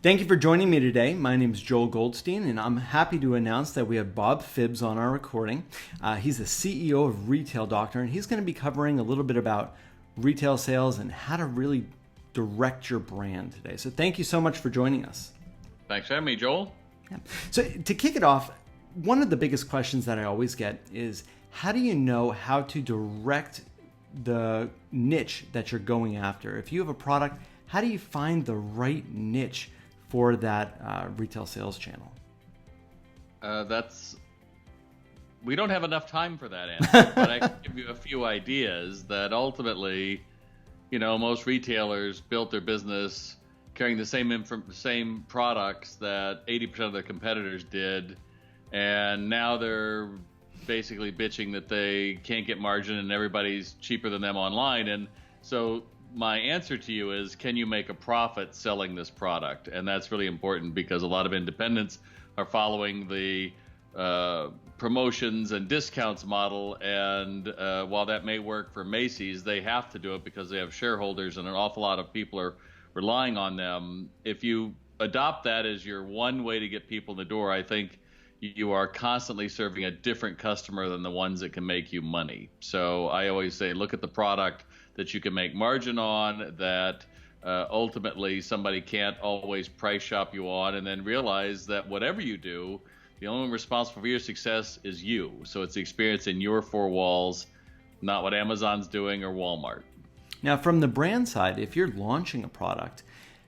Thank you for joining me today. My name is Joel Goldstein, and I'm happy to announce that we have Bob Phibbs on our recording. He's the CEO of Retail Doctor, and he's going to be covering a little bit about retail sales and how to really direct your brand today. So thank you so much for joining us. Thanks for having me, Joel. Yeah. So to kick it off, one of the biggest questions that I always get is, how do you know how to direct the niche that you're going after? If you have a product, how do you find the right niche for that retail sales channel? We don't have enough time for that answer, but I can give you a few ideas that ultimately, most retailers built their business carrying the same products that 80% of their competitors did, and now they're basically bitching that they can't get margin and everybody's cheaper than them online. And so my answer to you is, can you make a profit selling this product? And that's really important because a lot of independents are following the promotions and discounts model. And while that may work for Macy's, they have to do it because they have shareholders and an awful lot of people are relying on them. If you adopt that as your one way to get people in the door, I think you are constantly serving a different customer than the ones that can make you money. So I always say, look at the product that you can make margin on, that ultimately somebody can't always price shop you on, and then realize that whatever you do, the only one responsible for your success is you. So it's the experience in your four walls, not what Amazon's doing or Walmart. Now, from the brand side, if you're launching a product,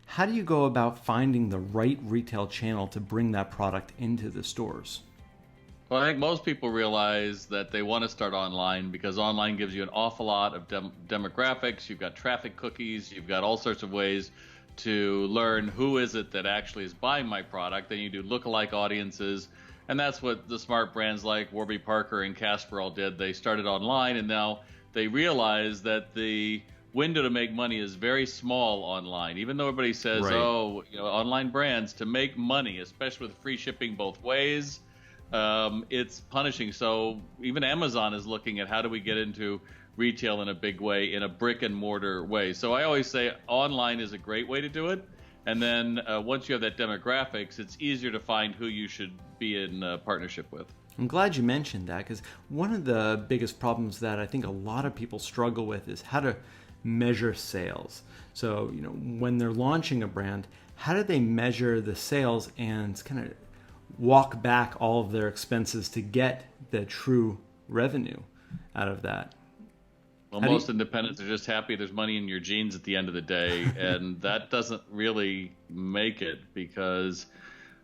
how do you go about finding the right retail channel to bring that product into the stores? Well, I think most people realize that they want to start online because online gives you an awful lot of demographics. You've got traffic cookies. You've got all sorts of ways to learn who is it that actually is buying my product. Then you do lookalike audiences. And that's what the smart brands like Warby Parker and Casper all did. They started online, and now they realize that the window to make money is very small online. Even though everybody says, Right. Online brands, to make money, especially with free shipping both ways, it's punishing. So even Amazon is looking at how do we get into retail in a big way, in a brick and mortar way. So I always say online is a great way to do it. And then once you have that demographics, it's easier to find who you should be in partnership with. I'm glad you mentioned that, because one of the biggest problems that I think a lot of people struggle with is how to measure sales. So, when they're launching a brand, how do they measure the sales and kind of walk back all of their expenses to get the true revenue out of that? Well, most independents are just happy there's money in your jeans at the end of the day, and that doesn't really make it because,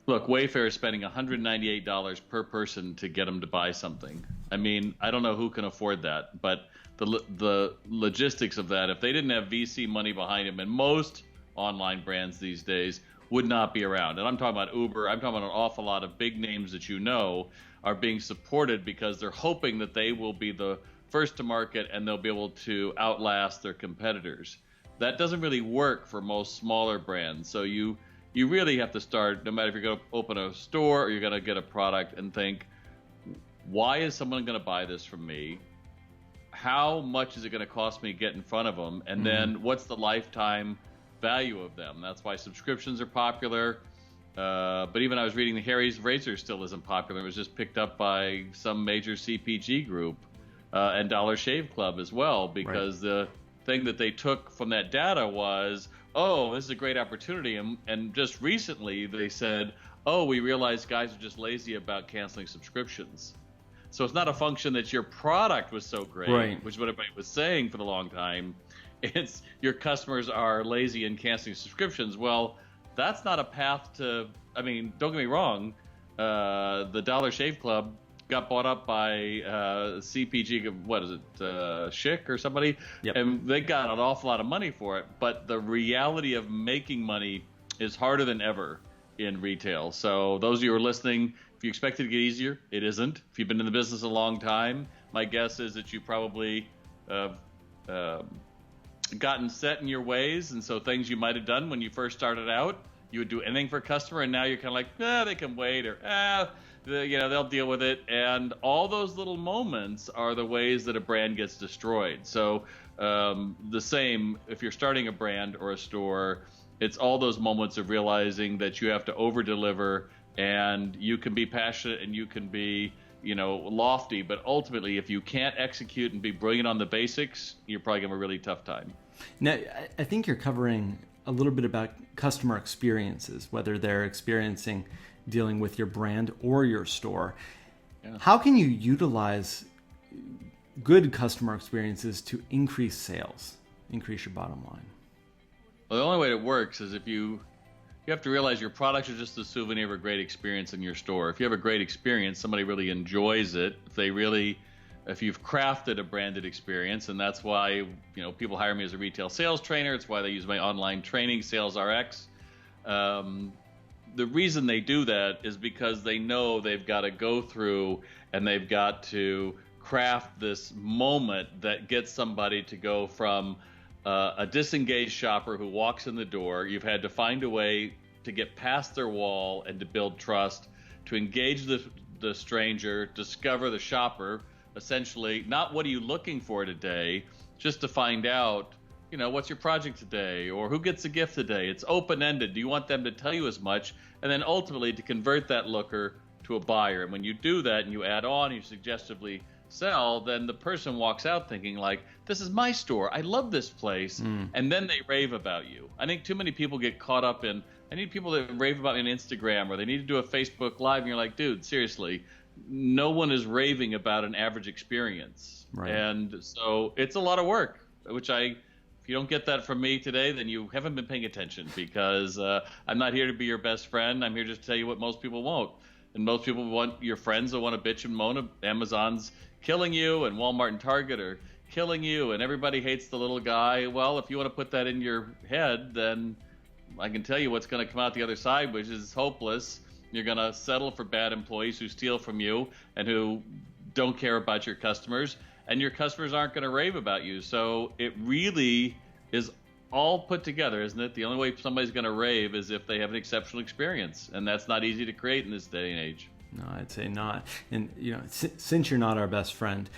look, Wayfair is spending $198 per person to get them to buy something. I mean, I don't know who can afford that, but the logistics of that, if they didn't have VC money behind them, and most online brands these days would not be around. And I'm talking about Uber, I'm talking about an awful lot of big names that are being supported because they're hoping that they will be the first to market and they'll be able to outlast their competitors. That doesn't really work for most smaller brands. So you really have to start, no matter if you're going to open a store or you're going to get a product, and think, why is someone going to buy this from me? How much is it going to cost me to get in front of them? And then what's the lifetime value of them? That's why subscriptions are popular. But even I was reading the Harry's Razor still isn't popular. It was just picked up by some major CPG group and Dollar Shave Club as well, because the thing that they took from that data was, oh, this is a great opportunity. And just recently they said, oh, we realized guys are just lazy about canceling subscriptions. So it's not a function that your product was so great, which is what everybody was saying for the long time. It's your customers are lazy in canceling subscriptions. Well, that's not a path to, don't get me wrong, the Dollar Shave Club got bought up by CPG, what is it, Schick or somebody? Yep. And they got an awful lot of money for it. But the reality of making money is harder than ever in retail. So those of you who are listening, if you expect it to get easier, it isn't. If you've been in the business a long time, my guess is that you probably gotten set in your ways, and so things you might have done when you first started out, you would do anything for a customer, and now you're kind of like, they can wait, or they'll deal with it. And all those little moments are the ways that a brand gets destroyed. So the same if you're starting a brand or a store, It's all those moments of realizing that you have to over-deliver, and you can be passionate and you can be, lofty, but ultimately, if you can't execute and be brilliant on the basics, you're probably going to have a really tough time. Now, I think you're covering a little bit about customer experiences, whether they're experiencing dealing with your brand or your store. Yeah. How can you utilize good customer experiences to increase sales, increase your bottom line? Well, the only way it works is if you have to realize your products are just a souvenir of a great experience in your store. If you have a great experience, somebody really enjoys it. If you've crafted a branded experience, and that's why people hire me as a retail sales trainer. It's why they use my online training, Sales RX. The reason they do that is because they know they've got to go through and they've got to craft this moment that gets somebody to go from a disengaged shopper who walks in the door. You've had to find a way to get past their wall and to build trust, to engage the stranger, discover the shopper, essentially, not what are you looking for today, just to find out, what's your project today, or who gets a gift today. It's open-ended. Do you want them to tell you as much? And then ultimately to convert that looker to a buyer. And when you do that and you add on, you suggestively sell, then the person walks out thinking like, this is my store. I love this place. And then they rave about you. I think too many people get caught up in, I need people that rave about me on Instagram, or they need to do a Facebook Live. And you're like, dude, seriously, no one is raving about an average experience. Right. And so it's a lot of work, which if you don't get that from me today, then you haven't been paying attention, because I'm not here to be your best friend. I'm here just to tell you what most people won't. And most people want, your friends will want to bitch and moan. Amazon's killing you, and Walmart and Target are killing you, and everybody hates the little guy. Well, if you want to put that in your head, then I can tell you what's going to come out the other side, which is hopeless. You're going to settle for bad employees who steal from you and who don't care about your customers, and your customers aren't going to rave about you. So it really is all put together, isn't it? The only way somebody's going to rave is if they have an exceptional experience, and that's not easy to create in this day and age. No, I'd say not. And since you're not our best friend,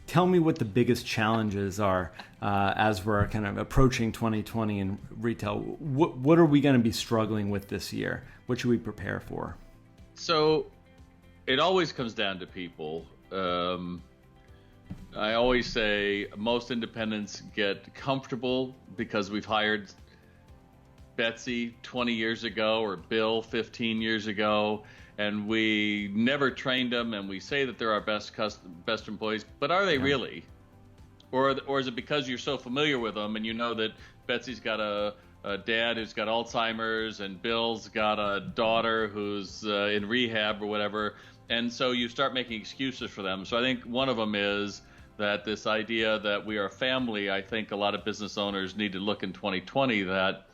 tell me what the biggest challenges are as we're kind of approaching 2020 in retail. What are we going to be struggling with this year? What should we prepare for? So it always comes down to people. I always say most independents get comfortable because we've hired Betsy 20 years ago or Bill 15 years ago, and we never trained them, and we say that they're our best employees, but are they really? Or is it because you're so familiar with them and you know that Betsy's got a dad who's got Alzheimer's and Bill's got a daughter who's in rehab or whatever, and so you start making excuses for them. So I think one of them is that this idea that we are a family. I think a lot of business owners need to look in 2020 that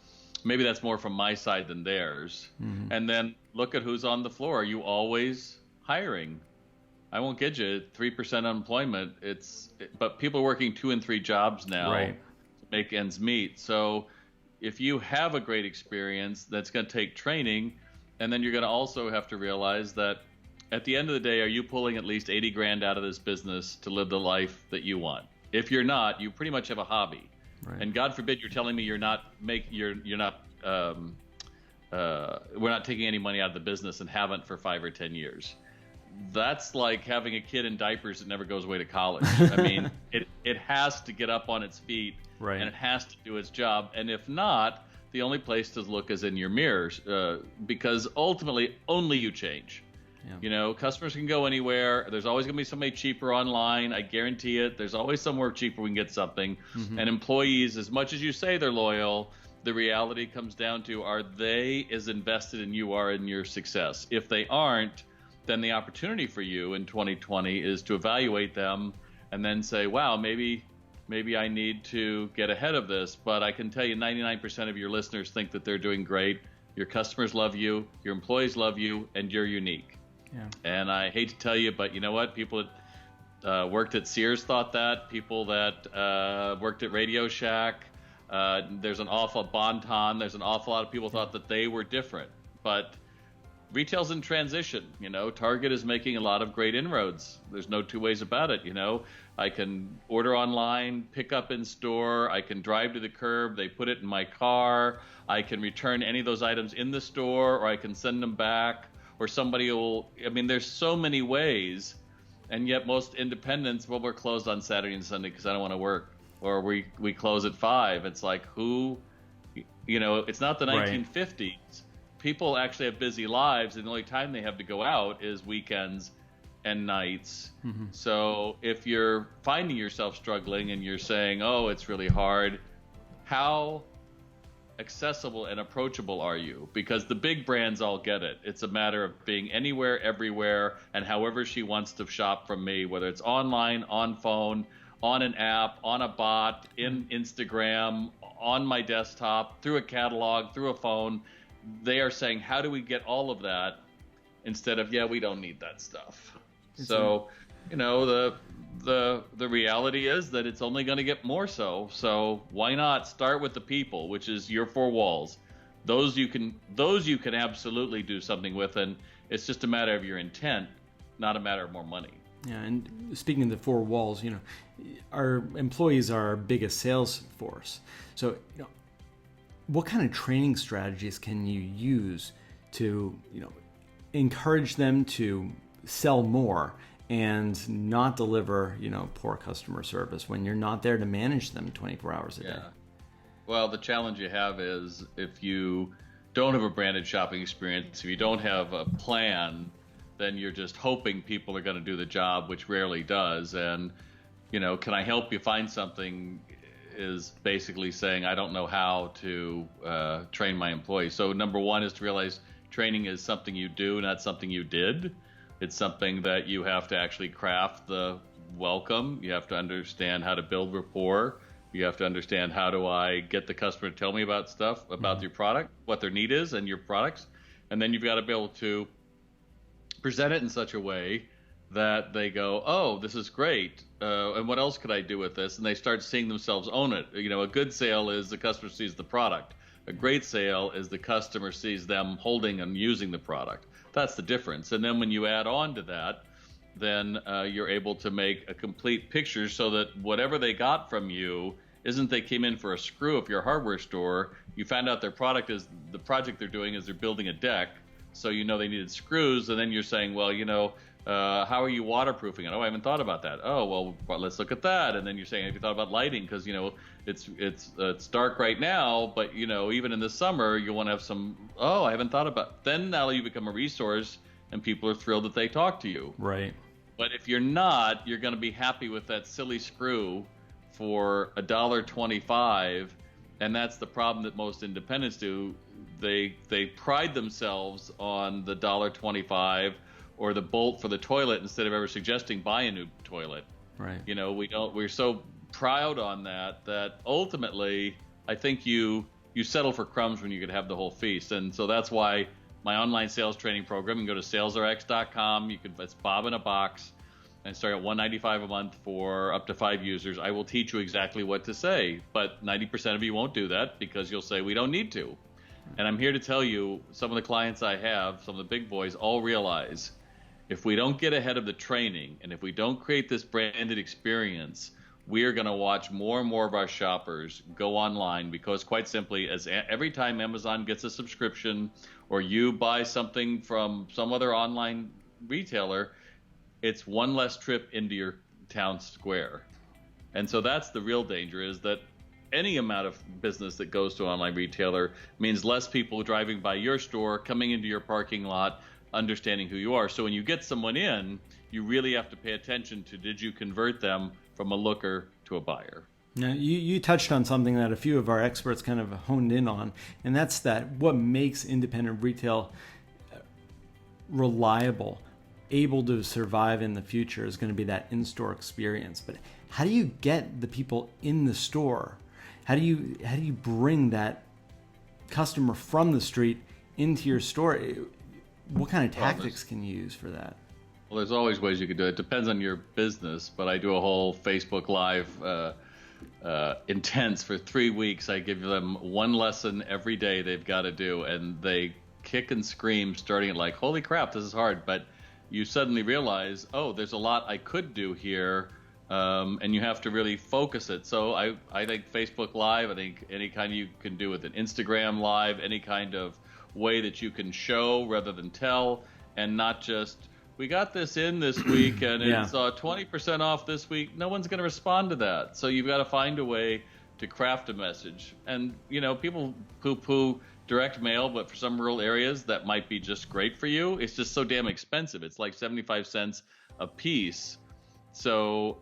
maybe that's more from my side than theirs. Mm-hmm. And then look at who's on the floor. Are you always hiring? I won't get you 3% unemployment. But people are working 2 and 3 jobs now to make ends meet. So if you have a great experience, that's going to take training, and then you're going to also have to realize that at the end of the day, are you pulling at least 80 grand out of this business to live the life that you want? If you're not, you pretty much have a hobby. Right. And God forbid you're telling me we're not taking any money out of the business and haven't for 5 or 10 years. That's like having a kid in diapers that never goes away to college. I mean, it has to get up on its feet, and it has to do its job. And if not, the only place to look is in your mirrors, because ultimately only you change. Yeah. Customers can go anywhere. There's always going to be somebody cheaper online. I guarantee it. There's always somewhere cheaper we can get something. Mm-hmm. And employees, as much as you say they're loyal, the reality comes down to, are they as invested in you are in your success? If they aren't, then the opportunity for you in 2020 is to evaluate them and then say, wow, maybe I need to get ahead of this. But I can tell you 99% of your listeners think that they're doing great. Your customers love you, your employees love you, and you're unique. Yeah. And I hate to tell you, but you know what? People that worked at Sears thought that. People that worked at Radio Shack, there's an awful lot of people thought that they were different. But retail's in transition. Target is making a lot of great inroads. There's no two ways about it. I can order online, pick up in store. I can drive to the curb. They put it in my car. I can return any of those items in the store, or I can send them back, or somebody will. There's so many ways, and yet most independents, well, we're closed on Saturday and Sunday because I don't want to work, or we close at 5. It's like, who, it's not the 1950s. Right. People actually have busy lives, and the only time they have to go out is weekends and nights. Mm-hmm. So if you're finding yourself struggling and you're saying, oh, it's really hard, how accessible and approachable are you? Because the big brands all get it. It's a matter of being anywhere, everywhere, and however she wants to shop from me, whether it's online, on phone, on an app, on a bot, in Instagram, on my desktop, through a catalog, through a phone. They are saying, how do we get all of that, instead of, we don't need that stuff. So, the reality is that it's only going to get more so. So why not start with the people, which is your 4 walls? Those you can absolutely do something with, and it's just a matter of your intent, not a matter of more money. Yeah, and speaking of the 4 walls, our employees are our biggest sales force. So, what kind of training strategies can you use to, encourage them to sell more and not deliver, poor customer service when you're not there to manage them 24 hours a day? Well, the challenge you have is if you don't have a branded shopping experience, if you don't have a plan, then you're just hoping people are going to do the job, which rarely does. And, can I help you find something is basically saying, I don't know how to train my employees. So number one is to realize training is something you do, not something you did. It's something that you have to actually craft the welcome. You have to understand how to build rapport. You have to understand, how do I get the customer to tell me about stuff, about your product, what their need is and your products. And then you've got to be able to present it in such a way that they go, oh, this is great. And what else could I do with this? And they start seeing themselves own it. A good sale is the customer sees the product. A great sale is the customer sees them holding and using the product. That's the difference. And then when you add on to that, then you're able to make a complete picture so that whatever they got from you isn't they came in for a screw if you're a hardware store. You found out their product is, the project they're doing is they're building a deck. So they needed screws. And then you're saying, well, how are you waterproofing it? Oh, I haven't thought about that. Oh, well, let's look at that. And then you're saying, have you thought about lighting? Because, it's dark right now, but, even in the summer, you want to have some, oh, I haven't thought about. Then now you become a resource and people are thrilled that they talk to you. Right. But if you're not, you're going to be happy with that silly screw for $1.25. And that's the problem that most independents do. They pride themselves on the $1.25 or the bolt for the toilet instead of ever suggesting buy a new toilet. Right. We're so proud on that ultimately I think you settle for crumbs when you could have the whole feast. And so that's why my online sales training program, you can go to salesrx.com. It's Bob in a box, and start at $195 a month for up to 5 users. I will teach you exactly what to say, but 90% of you won't do that because you'll say we don't need to. And I'm here to tell you, some of the clients I have, some of the big boys, all realize if we don't get ahead of the training and if we don't create this branded experience, we are going to watch more and more of our shoppers go online, because quite simply, every time Amazon gets a subscription or you buy something from some other online retailer, it's one less trip into your town square. And so that's the real danger, is that any amount of business that goes to an online retailer means less people driving by your store, coming into your parking lot, understanding who you are. So when you get someone in, you really have to pay attention to, did you convert them from a looker to a buyer? Now, you touched on something that a few of our experts kind of honed in on, and that's that what makes independent retail reliable, able to survive in the future, is going to be that in-store experience. But how do you get the people in the store? How do you bring that customer from the street into your store? What kind of tactics can you use for that? Well, there's always ways you could do it. It depends on your business, but I do a whole Facebook Live intense for 3 weeks. I give them one lesson every day they've got to do, and they kick and scream, starting at like, holy crap, this is hard. But you suddenly realize, oh, there's a lot I could do here. And you have to really focus it. So I think Facebook Live, I think any kind you can do with an Instagram Live, any kind of way that you can show rather than tell, and not just, we got this in this week and it's 20% off this week. No one's going to respond to that. So you've got to find a way to craft a message. And, people poo-poo direct mail, but for some rural areas that might be just great for you. It's just so damn expensive. It's like 75 cents a piece. So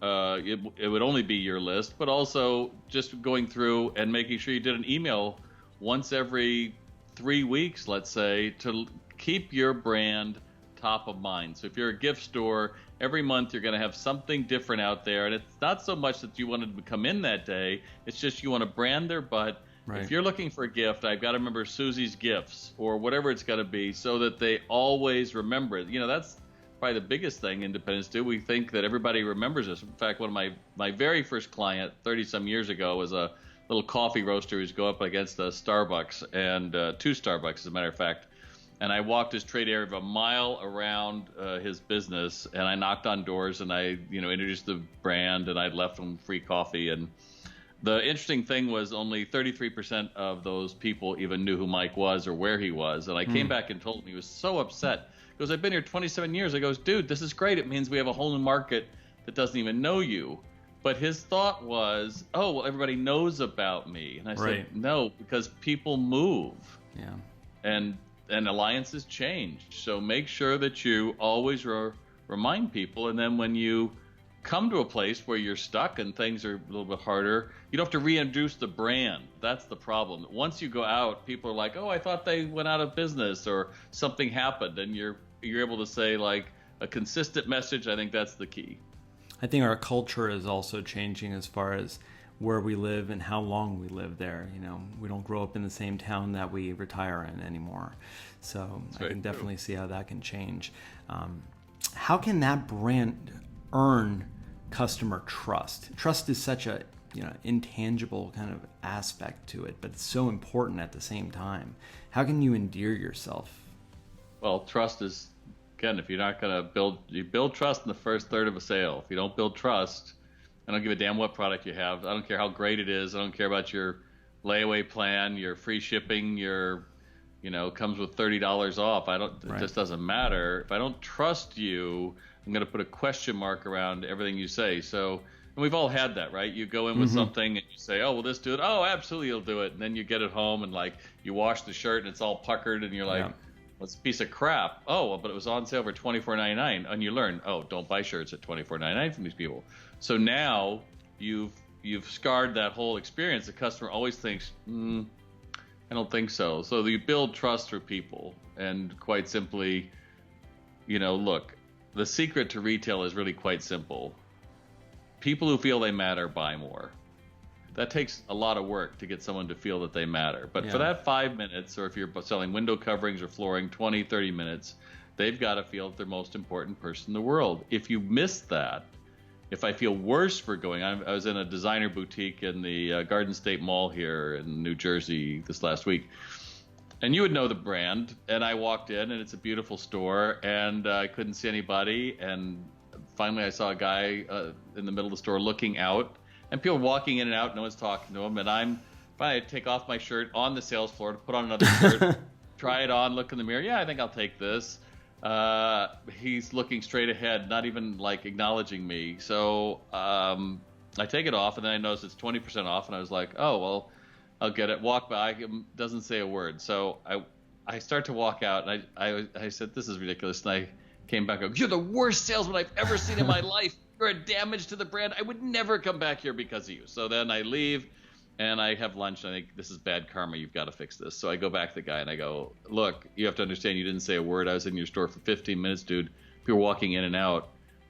it would only be your list, but also just going through and making sure you did an email once every 3 weeks, let's say, to keep your brand top of mind. So if you're a gift store, every month you're going to have something different out there. And it's not so much that you wanted to come in that day. It's just you want to brand their butt. Right. If you're looking for a gift, I've got to remember Susie's Gifts or whatever it's got to be so that they always remember it. That's probably the biggest thing independents do. We think that everybody remembers us. In fact, one of my very first client 30-some years ago was a little coffee roaster who's go up against a Starbucks, and two Starbucks, as a matter of fact. And I walked his trade area of a mile around his business, and I knocked on doors, and I introduced the brand, and I left him free coffee. And the interesting thing was only 33% of those people even knew who Mike was or where he was. And I came back and told him. He was so upset. He goes, I've been here 27 years. I goes, dude, this is great. It means we have a whole new market that doesn't even know you. But his thought was, oh, well, everybody knows about me. And I said, no, because people move. Yeah. And alliances change. So make sure that you always remind people. And then when you come to a place where you're stuck and things are a little bit harder, you don't have to reintroduce the brand. That's the problem. Once you go out, people are like, oh, I thought they went out of business or something happened. And you're able to say like a consistent message. I think that's the key. I think our culture is also changing as far as where we live and how long we live there. We don't grow up in the same town that we retire in anymore. So that's I can definitely see how that can change. How can that brand earn customer trust? Trust is such a intangible kind of aspect to it, but it's so important at the same time. How can you endear yourself? Well, trust is, again, if you're not going to build trust in the first third of a sale. If you don't build trust, I don't give a damn what product you have. I don't care how great it is. I don't care about your layaway plan, your free shipping, your, comes with $30 off. It just doesn't matter. If I don't trust you, I'm going to put a question mark around everything you say. So, and we've all had that, right? You go in with something and you say, oh, will this do it? Oh, absolutely, you'll do it. And then you get it home and like you wash the shirt and it's all puckered and you're like, well, it's a piece of crap. Oh, well, but it was on sale for $24.99. And you learn, oh, don't buy shirts at $24.99 from these people. So now you've scarred that whole experience. The customer always thinks, I don't think so. So you build trust through people. And quite simply, look, the secret to retail is really quite simple. People who feel they matter buy more. That takes a lot of work to get someone to feel that they matter. But for that 5 minutes, or if you're selling window coverings or flooring, 20, 30 minutes, they've got to feel that they're the most important person in the world. If you miss that, if I feel worse for going, I was in a designer boutique in the Garden State Mall here in New Jersey this last week. And you would know the brand. And I walked in, and it's a beautiful store, and I couldn't see anybody. And finally I saw a guy in the middle of the store looking out. And people walking in and out, no one's talking to him. And I take off my shirt on the sales floor to put on another shirt, try it on, look in the mirror. Yeah, I think I'll take this. He's looking straight ahead, not even like acknowledging me. So I take it off, and then I notice it's 20% off. And I was like, oh, well, I'll get it. Walk by, doesn't say a word. So I start to walk out, and I said, this is ridiculous. And I came back and go, you're the worst salesman I've ever seen in my life. You're a damage to the brand. I would never come back here because of you. So then I leave, and I have lunch, and I think, this is bad karma. You've got to fix this. So I go back to the guy, and I go, look, you have to understand, you didn't say a word. I was in your store for 15 minutes, dude. People were walking in and out.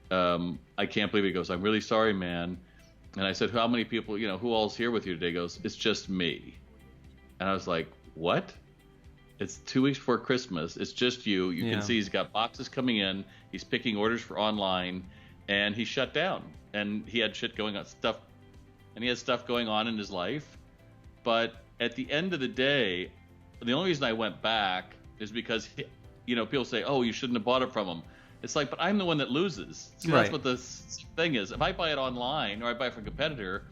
I can't believe it. He goes, I'm really sorry, man. And I said, how many people, who all's here with you today? He goes, it's just me. And I was like, what? It's 2 weeks before Christmas. It's just you. You can see he's got boxes coming in. He's picking orders for online. And he shut down, and he had shit going on, he had stuff going on in his life. But at the end of the day, the only reason I went back is because, people say, oh, you shouldn't have bought it from him. It's like, but I'm the one that loses. So Right. That's what the thing is. If I buy it online or I buy it from a competitor,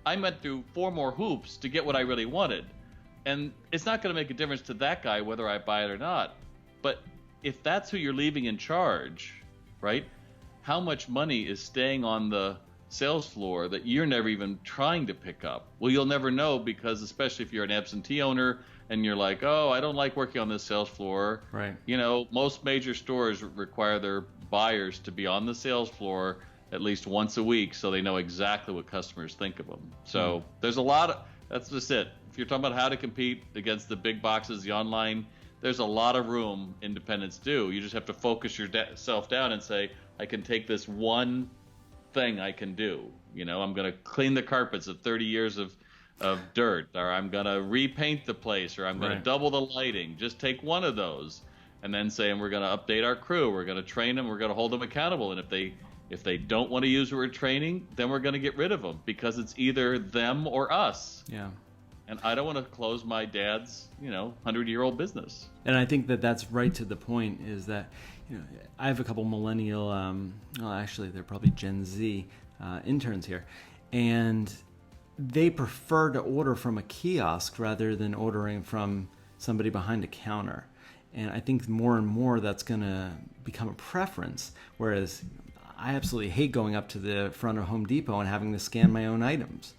I went through 4 more hoops to get what I really wanted. And it's not going to make a difference to that guy whether I buy it or not. But if that's who you're leaving in charge, right, how much money is staying on the sales floor that you're never even trying to pick up? Well, you'll never know, because especially if you're an absentee owner and you're like, oh, I don't like working on this sales floor. Right. Most major stores require their buyers to be on the sales floor at least once a week so they know exactly what customers think of them. So there's a lot of, that's just it. If you're talking about how to compete against the big boxes, the online, there's a lot of room independents do. You just have to focus yourself down and say, I can take this one thing I can do. I'm going to clean the carpets of 30 years of dirt, or I'm going to repaint the place, or I'm going to double the lighting. Just take one of those and then say, and we're going to update our crew. We're going to train them. We're going to hold them accountable. And if they don't want to use what we're training, then we're going to get rid of them, because it's either them or us. Yeah. And I don't want to close my dad's, 100-year-old business. And I think that that's right to the point, is that, I have a couple millennial, actually they're probably Gen Z interns here, and they prefer to order from a kiosk rather than ordering from somebody behind a counter. And I think more and more that's going to become a preference, whereas I absolutely hate going up to the front of Home Depot and having to scan my own items.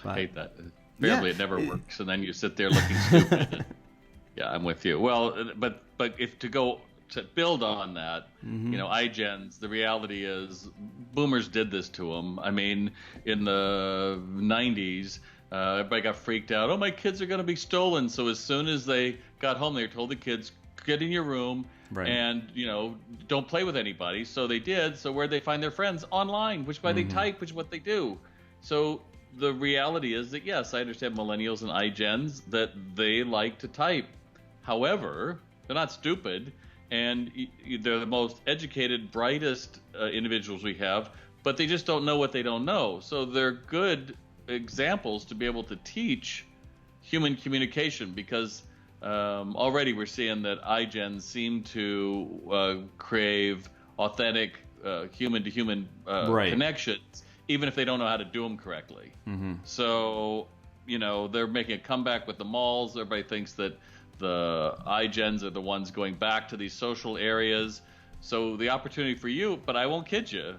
I hate that. Apparently it never works, and then you sit there looking stupid. Yeah, I'm with you. Well, but if to build on that, iGens, the reality is boomers did this to them. I mean, in the 90s, everybody got freaked out. Oh, my kids are going to be stolen. So as soon as they got home, they told the kids, get in your room and, don't play with anybody. So they did. So where'd they find their friends? Online, which by they type, which is what they do. So the reality is that, yes, I understand millennials and iGens, that they like to type. However, they're not stupid, and they're the most educated, brightest individuals we have, but they just don't know what they don't know. So they're good examples to be able to teach human communication, because already we're seeing that iGens seem to crave authentic human-to-human connections, even if they don't know how to do them correctly. So, they're making a comeback with the malls. Everybody thinks that the iGens are the ones going back to these social areas. So the opportunity for you, but I won't kid you,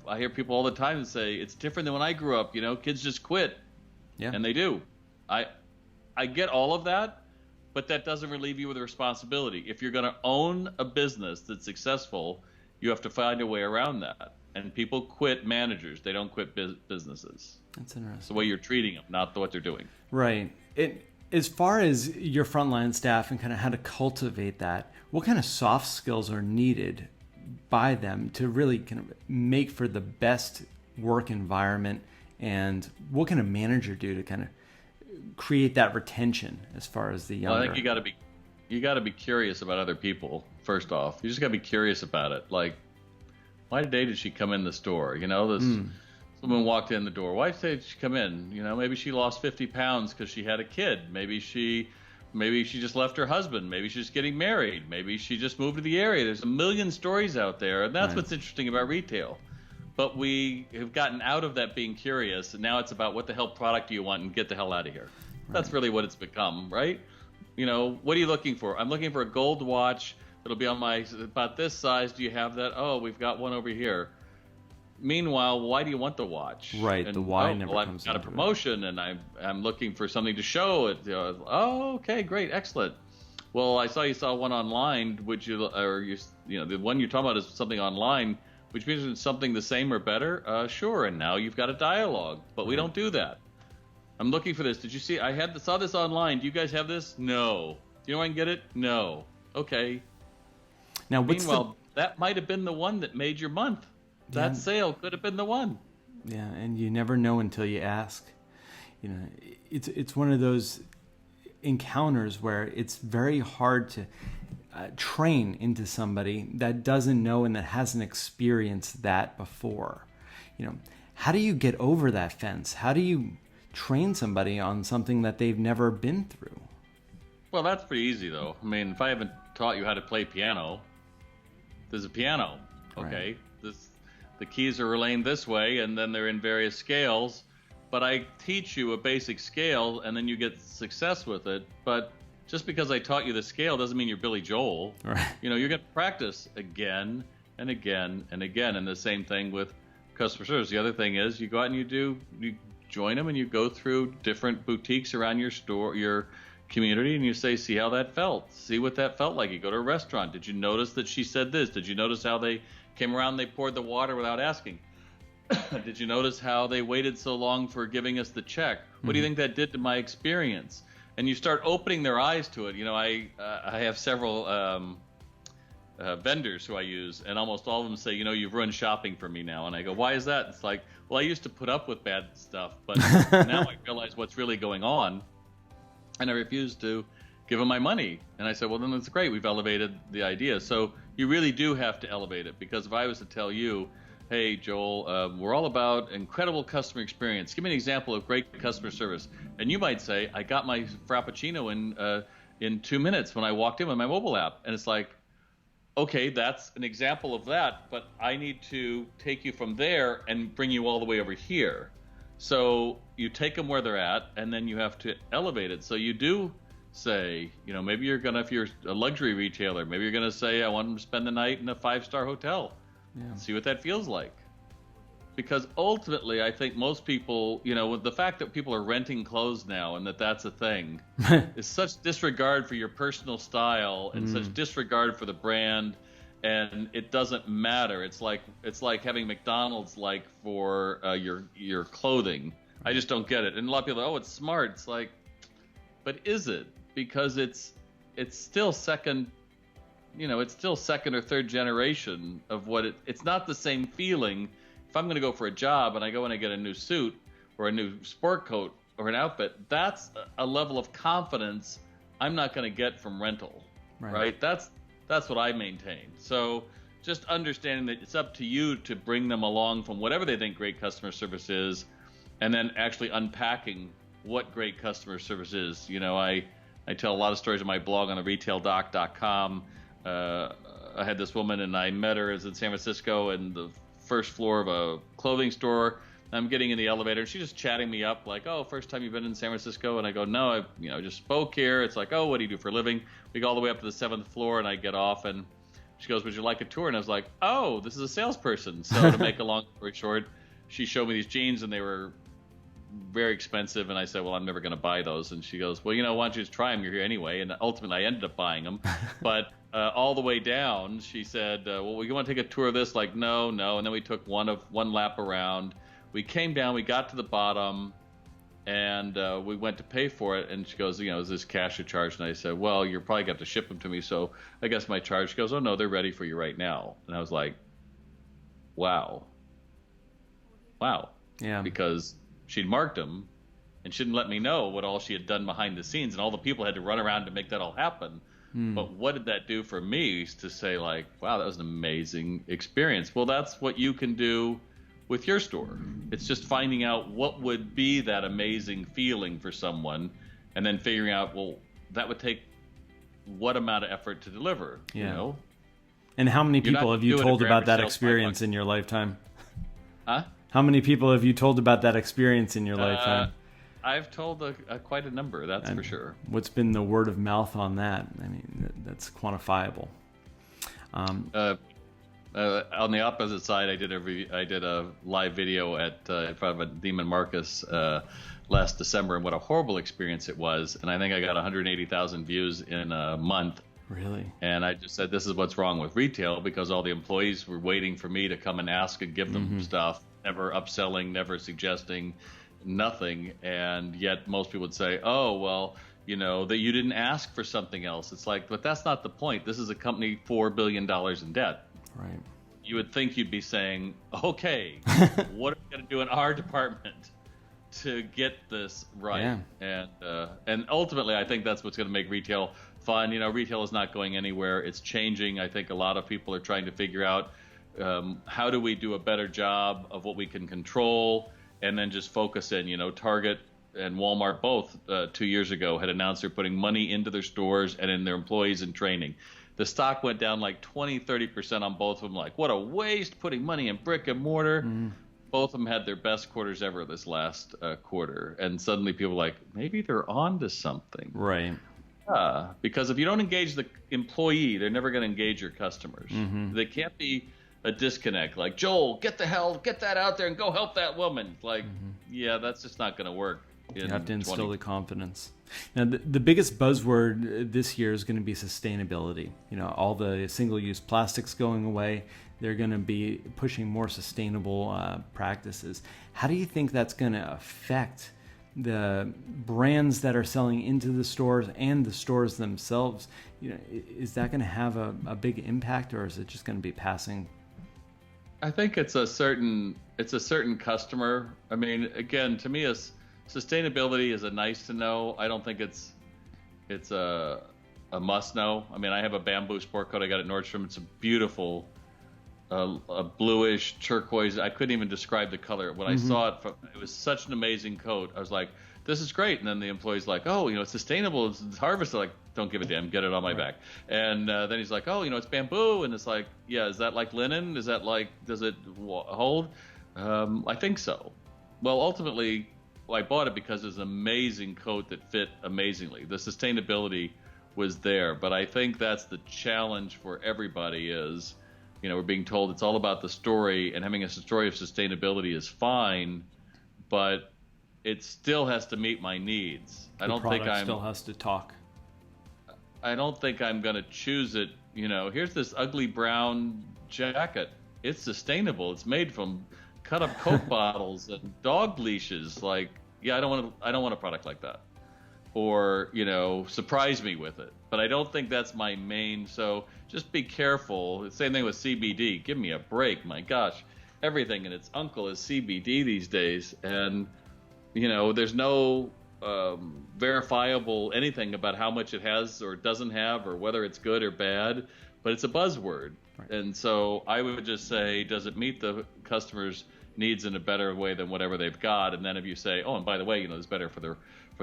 I hear people all the time say, it's different than when I grew up, kids just quit. Yeah. And they do. I get all of that, but that doesn't relieve you of the responsibility. If you're going to own a business that's successful, you have to find a way around that. And people quit managers. They don't quit businesses. That's interesting. It's the way you're treating them, not what they're doing. Right. As far as your frontline staff and kind of how to cultivate that, what kind of soft skills are needed by them to really kind of make for the best work environment, and what can a manager do to kind of create that retention as far as the younger? Well, I think you got to be curious about other people. First off, you just got to be curious about it. Like, why today did she come in the store? Someone walked in the door. Why did she come in? Maybe she lost 50 pounds because she had a kid. Maybe she just left her husband. Maybe she's getting married. Maybe she just moved to the area. There's a million stories out there, and that's what's interesting about retail. But we have gotten out of that being curious, and now it's about what the hell product do you want and get the hell out of here. Right. That's really what it's become, right? What are you looking for? I'm looking for a gold watch. It'll be on about this size. Do you have that? Oh, we've got one over here. Meanwhile, why do you want the watch? Right, the why never comes I've got a promotion, and I'm looking for something to show it. Oh, okay, great, excellent. Well, I saw you saw one online. The one you're talking about is something online, which means it's something the same or better. Sure, and now you've got a dialogue, but we don't do that. I'm looking for this. Did you see? Saw this online. Do you guys have this? No. Do you know where I can get it? No. Okay. Now, meanwhile, that might have been the one that made your month. That sale could have been the one. Yeah, and you never know until you ask. It's one of those encounters where it's very hard to train into somebody that doesn't know and that hasn't experienced that before. How do you get over that fence? How do you train somebody on something that they've never been through? Well, that's pretty easy, though. I mean, if I haven't taught you how to play piano, there's a piano, okay? Right. The keys are relayed this way, and then they're in various scales. But I teach you a basic scale, and then you get success with it. But just because I taught you the scale doesn't mean you're Billy Joel. Right. You know, you're going to practice again and again and again. And the same thing with customer service. The other thing is you go out and you join them and you go through different boutiques around your store, your community, and you say, see how that felt. See what that felt like. You go to a restaurant. Did you notice that she said this? Did you notice how they came around and they poured the water without asking? Did you notice how they waited so long for giving us the check? What do you think that did to my experience? And you start opening their eyes to it. You know, I have several vendors who I use, and almost all of them say, you know, you've ruined shopping for me now. And I go, why is that? It's like, well, I used to put up with bad stuff, but now I realize what's really going on, and I refuse to give them my money. And I said, well, then that's great. We've elevated the idea. So you really do have to elevate it, because if I was to tell you, hey, Joel, we're all about incredible customer experience. Give me an example of great customer service. And you might say, I got my Frappuccino in 2 minutes when I walked in with my mobile app. And it's like, okay, that's an example of that, but I need to take you from there and bring you all the way over here. So you take them where they're at, and then you have to elevate it. So you do say, you know, maybe you're going to, if you're a luxury retailer, maybe you're going to say, I want them to spend the night in a 5-star hotel. Yeah. See what that feels like. Because ultimately, I think most people, you know, with the fact that people are renting clothes now and that's a thing, is such disregard for your personal style and such disregard for the brand, and it doesn't matter. It's like having McDonald's like for your clothing. I just don't get it. And a lot of people are, oh, it's smart. It's like, but is it? Because it's still second. You know, it's still second or third generation of what it's not the same feeling. If I'm going to go for a job and I go and I get a new suit or a new sport coat or an outfit, that's a level of confidence I'm not going to get from rental, right? That's what I maintain. So just understanding that it's up to you to bring them along from whatever they think great customer service is, and then actually unpacking what great customer service is. You know, I tell a lot of stories on my blog on the retaildoc.com. I had this woman, and I met her in San Francisco in the first floor of a clothing store. I'm getting in the elevator, and she's just chatting me up like, oh, first time you've been in San Francisco? And I go, no, I just spoke here. It's like, oh, what do you do for a living? We go all the way up to the 7th floor, and I get off, and she goes, would you like a tour? And I was like, oh, this is a salesperson. So to make a long story short, she showed me these jeans, and they were very expensive, and I said, well, I'm never going to buy those. And she goes, well, you know, why don't you just try them? You're here anyway. And ultimately, I ended up buying them. But all the way down, she said, well, you want to take a tour of this? Like, no. And then we took one lap around. We came down, we got to the bottom, and we went to pay for it. And she goes, you know, is this cash or charge? And I said, well, you're probably going to have to ship them to me, so I guess my charge. She goes, oh, no, they're ready for you right now. And I was like, wow. Yeah. Because she'd marked them, and she didn't let me know what all she had done behind the scenes, and all the people had to run around to make that all happen. But what did that do for me to say, like, wow, that was an amazing experience? Well, that's what you can do with your store. It's just finding out what would be that amazing feeling for someone, and then figuring out, well, that would take what amount of effort to deliver, you know? And how many people have you told about that experience in your lifetime? Huh? How many people have you told about that experience in your lifetime? I've told quite a number, that's for sure. What's been the word of mouth on that? I mean, that's quantifiable. On the opposite side, I did a live video in front of Neiman Marcus last December, and what a horrible experience it was. And I think I got 180,000 views in a month. Really? And I just said, this is what's wrong with retail, because all the employees were waiting for me to come and ask and give them stuff, never upselling, never suggesting, nothing. And yet most people would say, oh, well, you know, that you didn't ask for something else. It's like, but that's not the point. This is a company $4 billion in debt. Right. You would think you'd be saying, okay, what are we going to do in our department to get this right? Yeah. And ultimately, I think that's what's going to make retail fun. You know, retail is not going anywhere. It's changing. I think a lot of people are trying to figure out how do we do a better job of what we can control, and then just focus in, you know, target and Walmart both 2 years ago had announced they're putting money into their stores and in their employees in training. The stock went down like 20-30% on both of them. Like, what a waste putting money in brick and mortar. Both of them had their best quarters ever this last quarter. And suddenly people were like, maybe they're on to something. Right. Because if you don't engage the employee, they're never going to engage your customers. They can't be a disconnect. Like, Joel, get that out there and go help that woman. Like, yeah, that's just not going to work. You have to instill the confidence. Now, the biggest buzzword this year is going to be sustainability. You know, all the single-use plastics going away. They're going to be pushing more sustainable practices. How do you think that's going to affect the brands that are selling into the stores and the stores themselves? You know, is that going to have a big impact, or is it just going to be passing? I think it's a certain customer. I mean, again, to me, sustainability is a nice to know. I don't think it's a must know. I mean, I have a bamboo sport coat I got at Nordstrom. It's a beautiful, a bluish turquoise. I couldn't even describe the color. When I saw it, it was such an amazing coat. I was like, this is great. And then the employee's like, oh, you know, it's sustainable. It's harvested. Like, don't give a damn. Get it on my back. And then he's like, oh, you know, it's bamboo. And it's like, yeah, is that like linen? Is that like, does it hold? I think so. Well, ultimately, I bought it because it's an amazing coat that fit amazingly. The sustainability was there. But I think that's the challenge for everybody is, you know, we're being told it's all about the story, and having a story of sustainability is fine, but it still has to meet my needs. I don't think still has to talk. I don't think I'm going to choose it. You know, here's this ugly brown jacket. It's sustainable. It's made from cut up Coke bottles and dog leashes. Like, yeah, I don't want a product like that. Or, you know, surprise me with it. But I don't think that's my main. So just be careful. The same thing with CBD. Give me a break. My gosh, everything and its uncle is CBD these days. And, you know, there's no verifiable anything about how much it has or doesn't have or whether it's good or bad. But it's a buzzword. Right. And so I would just say, does it meet the customer's needs in a better way than whatever they've got? And then if you say, oh, and by the way, you know, it's better for the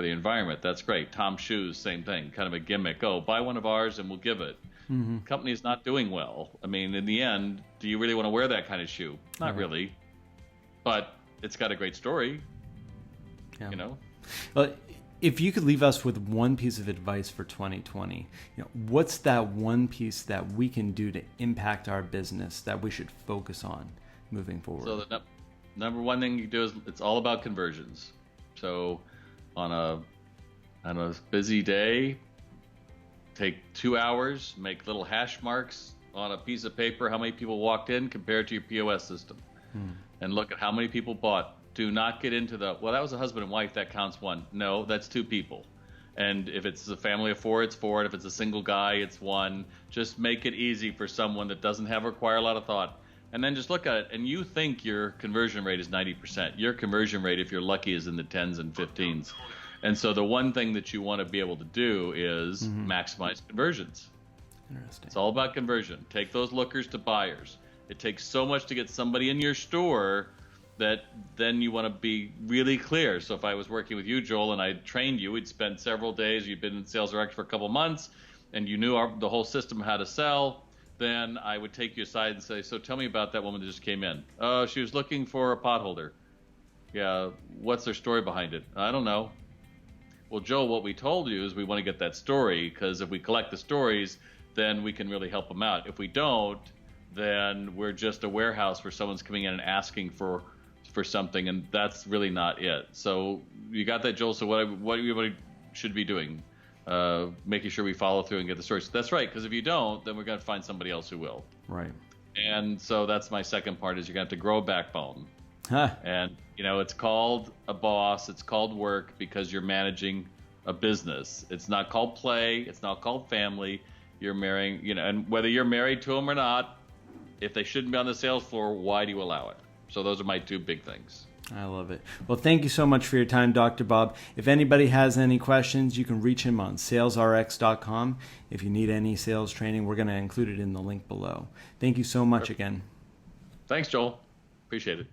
environment, that's great. Tom's shoes, same thing, kind of a gimmick. Oh, buy one of ours and we'll give it. Company's not doing well. I mean, in the end, do you really want to wear that kind of shoe? Not really. But it's got a great story. Yeah. You know. Well, if you could leave us with one piece of advice for 2020, you know, what's that one piece that we can do to impact our business that we should focus on moving forward? So the number one thing you do is it's all about conversions. So on a busy day, take 2 hours, make little hash marks on a piece of paper, how many people walked in compared to your POS system, and look at how many people bought. Do not get into well, that was a husband and wife, that counts one. No, that's 2 people. And if it's a family of 4, it's 4. And if it's a single guy, it's 1. Just make it easy for someone that doesn't require a lot of thought. And then just look at it, and you think your conversion rate is 90%. Your conversion rate, if you're lucky, is in the 10s and 15s. And so the one thing that you want to be able to do is maximize conversions. Interesting. It's all about conversion. Take those lookers to buyers. It takes so much to get somebody in your store that then you want to be really clear. So if I was working with you, Joel, and I trained you, we'd spend several days, you'd been in sales director for a couple months, and you knew the whole system how to sell, then I would take you aside and say, so tell me about that woman that just came in. Oh, she was looking for a pot holder. Yeah, what's their story behind it? I don't know. Well, Joel, what we told you is we want to get that story, because if we collect the stories, then we can really help them out. If we don't, then we're just a warehouse where someone's coming in and asking for something, and that's really not it. So you got that, Joel. So what everybody should be doing, making sure we follow through and get the stories. That's right, because if you don't, then we're going to find somebody else who will. Right. And so that's my second part, is you're going to have to grow a backbone. And, you know, it's called a boss, it's called work, because you're managing a business. It's not called play, it's not called family. You're marrying, you know, and whether you're married to them or not, if they shouldn't be on the sales floor, why do you allow it? So those are my 2 big things. I love it. Well, thank you so much for your time, Dr. Bob. If anybody has any questions, you can reach him on salesrx.com. If you need any sales training, we're going to include it in the link below. Thank you so much again. Thanks, Joel. Appreciate it.